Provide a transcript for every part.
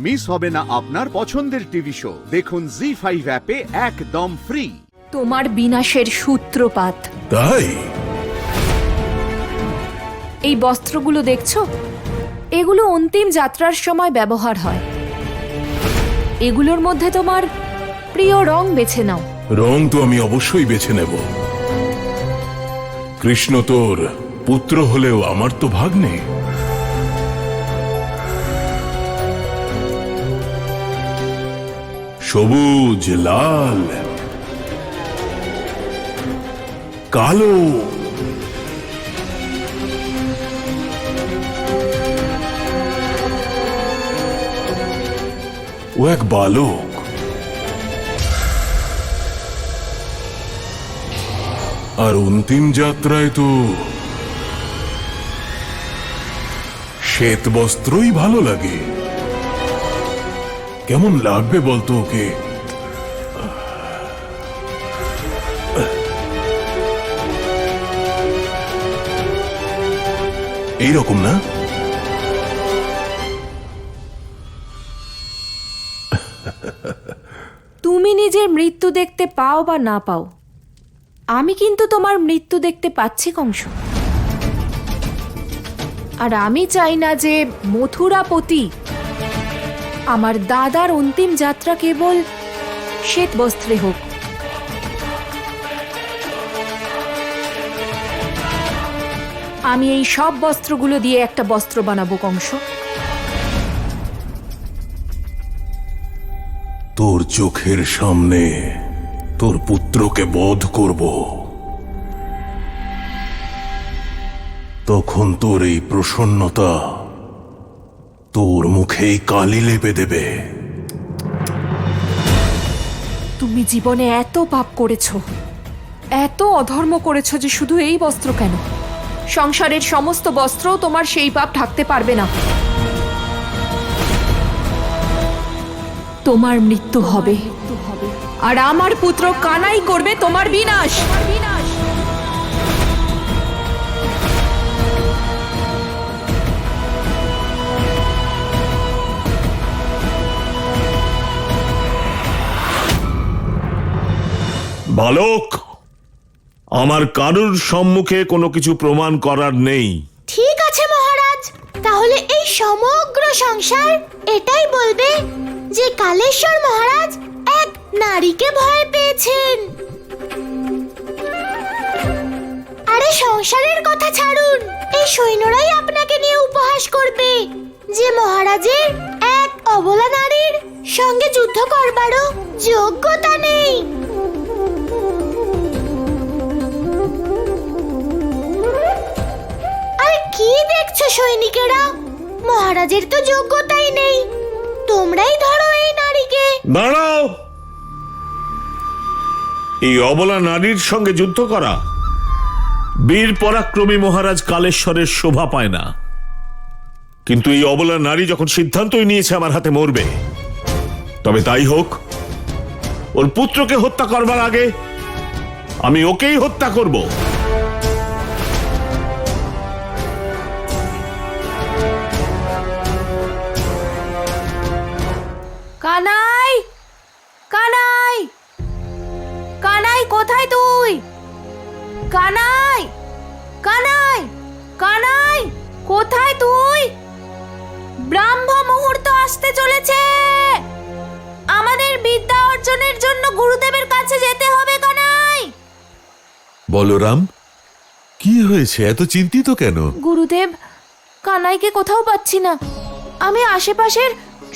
Miss হবে না আপনার পছন্দের টিভি শো। দেখুন জি5 অ্যাপে একদম ফ্রি। তোমার বিনাশের সূত্রপাত। তাই এই বস্ত্রগুলো দেখছো, এগুলো অন্তিম যাত্রার সময় ব্যবহার হয়। এগুলোর মধ্যে তোমার প্রিয় রং বেছে নাও। রং তো আমি অবশ্যই বেছে নেব। কৃষ্ণ তোর পুত্র হলেও আমার তো ভাগ্নে। সবুজ, লাল, কালো, ও এক বালক। আর অন্তিম যাত্রায় তো শ্বেত বস্ত্রই ভালো লাগে। কেমন লাগবে বলতো ওকে? এইরকম না? তুমি নিজের মৃত্যু দেখতে পাও বা না পাও, আমি কিন্তু তোমার মৃত্যু দেখতে পাচ্ছি কংস। আর আমি চাই না যে মথুরাপতি আমার দাদার অন্তিম যাত্রা কেবল শ্বেত বস্ত্রে হোক। আমি এই সব বস্ত্রগুলো দিয়ে একটা বস্ত্র বানাবো কংস। তোর চোখের সামনে তোর পুত্রকে বধ করব, তখন তোর এই প্রসন্নতা তোর মুখেই কালি লেপে দেবে। তুমি জীবনে এত পাপ করেছো, এত অধর্ম করেছো যে শুধু এই বস্ত্র কেন, সংসারের সমস্ত বস্ত্রও তোমার সেই পাপ ঢাকতে পারবে না। তোমার মৃত্যু হবে, আর আমার পুত্র কানাই করবে তোমার বিনাশ। বালক, আমার কারুর সম্মুখে কোনো কিছু প্রমাণ করার নেই। ঠিক আছে মহারাজ, তাহলে এই সমগ্র সংসার এটাই বলবে যে কালেশ্বর মহারাজ এক নারীকে ভয় পেয়েছেন। আরে সংসারের কথা ছাড়ুন, এই সৈন্যরাই আপনাকে নিয়ে উপহাস করবে যে মহারাজের এক অবলা নারীর সঙ্গে যুদ্ধ করবারও যোগ্যতা নেই। কি দেখছো সৈনিকেরা, মহারাজের তো যোগ্যতাই নেই, তোমরাই ধরো এই নারীকে। দাঁড়াও, এই অবলা নারীর সঙ্গে যুদ্ধ করা বীর পরাক্রমী মহারাজ কালেশ্বরের শোভা পায় না। কিন্তু এই অবলা নারী যখন সিদ্ধান্তই নিয়েছে আমার হাতে মরবে, তবে তাই হোক। ওর পুত্রকে হত্যা করবার আগে আমি ওকেই হত্যা করব। কানাই, কানাই, কানাই, কোথায় তুই? কানাই, কানাই, কানাই, কোথায় তুই? ব্রাহ্ম মুহূর্ত আসতে চলেছে, আমাদের বিদ্যা অর্জনের জন্য গুরুদেবের কাছে যেতে হবে। কানাই। বলরাম, কি হয়েছে? এত চিন্তিত কেন? গুরুদেব, কানাইকে কোথাও পাচ্ছি না। আমি আশেপাশের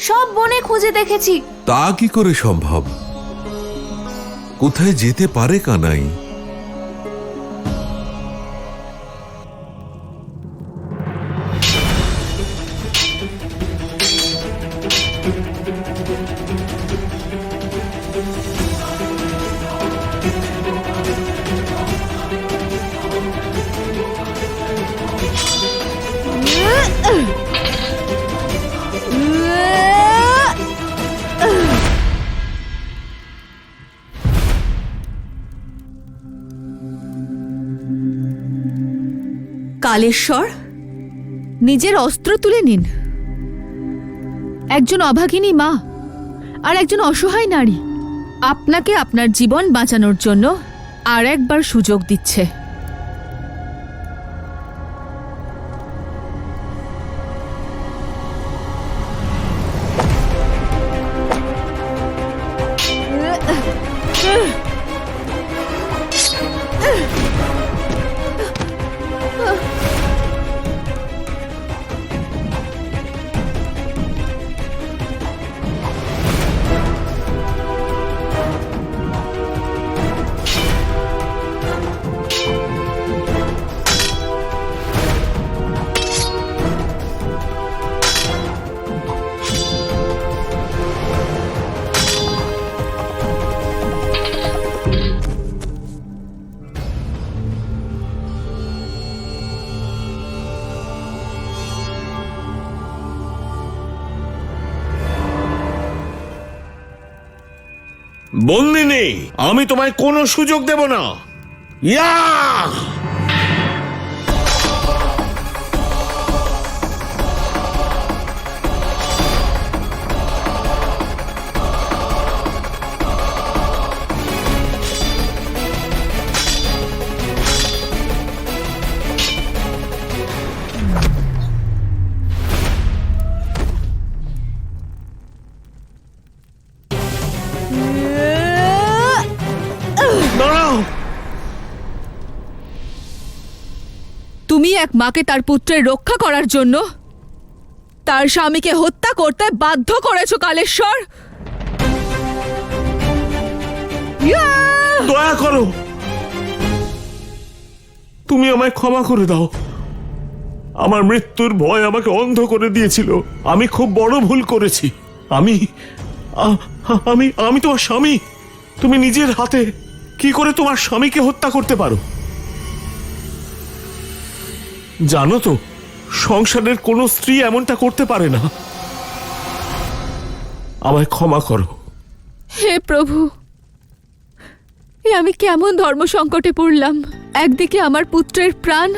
সব বনে খুঁজে দেখেছি। তা কি করে সম্ভব? কোথায় যেতে পারে কানাই? কালেশ্বর, নিজের অস্ত্র তুলে নিন। একজন অভাগিনী মা আর একজন অসহায় নারী আপনাকে আপনার জীবন বাঁচানোর জন্য আর একবার সুযোগ দিচ্ছে। বন্দিনী, আমি তোমায় কোনো সুযোগ দেব না। ইয়া! দাঁড়াও! তুমি এক মাকে তার পুত্রের রক্ষা করার জন্য তার স্বামীকে হত্যা করতে বাধ্য করেছো কালেশ্বর। দয়া করো, তুমি আমায় ক্ষমা করে দাও। আমার মৃত্যুর ভয় আমাকে অন্ধ করে দিয়েছিল। আমি খুব বড় ভুল করেছি। আমি আমি আমি তোমার স্বামী। তুমি নিজের হাতে কি করে তোমার স্বামীকে হত্যা করতে পারো? জানো তো, সংসারের কোনো স্ত্রী এমনটা করতে পারে না। আমায় ক্ষমা করো। হে প্রভু, এ আমি কেমন ধর্ম সংকটে পড়লাম। একদিকে আমার পুত্রের প্রাণ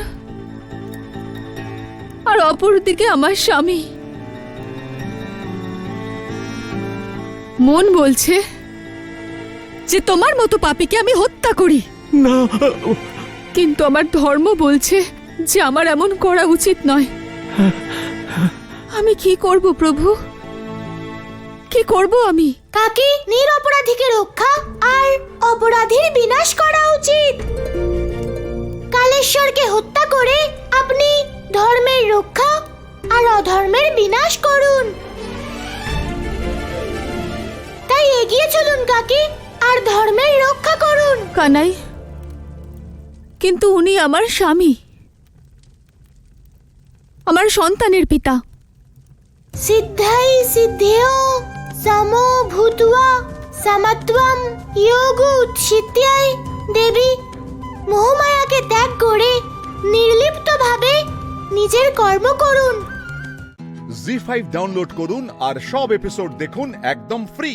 আর অপরদিকে আমার স্বামী। মন বলছে যে তোমার মতো পাপীকে আমি হত্যা করি, না, কিন্তু আমার ধর্ম বলছে যে আমার এমন করা উচিত নয়। আমি কি করব প্রভু, কি করব আমি? কাকি, নিরপরাধীকে রক্ষা আর অপরাধীর বিনাশ করা উচিত। কালেশ্বরকে হত্যা করে আপনি ধর্মের রক্ষা আর অধর্মের বিনাশ করুন। তাই এগিয়ে চলুন কাকি, আর ধর্মের রক্ষা করুন। কানাই, কিন্তু উনি আমার স্বামী, আমার সন্তানের পিতা। সিদ্ধাই সিদ্ধেয় সমো ভূত্বা সমত্বম যোগুচ্ছিত্যায় দেবী মোহমায়াকে ত্যাগ করে নির্লিপ্তভাবে নিজের কর্ম করুন। জি5 ডাউনলোড করুন আর সব এপিসোড দেখুন একদম ফ্রি।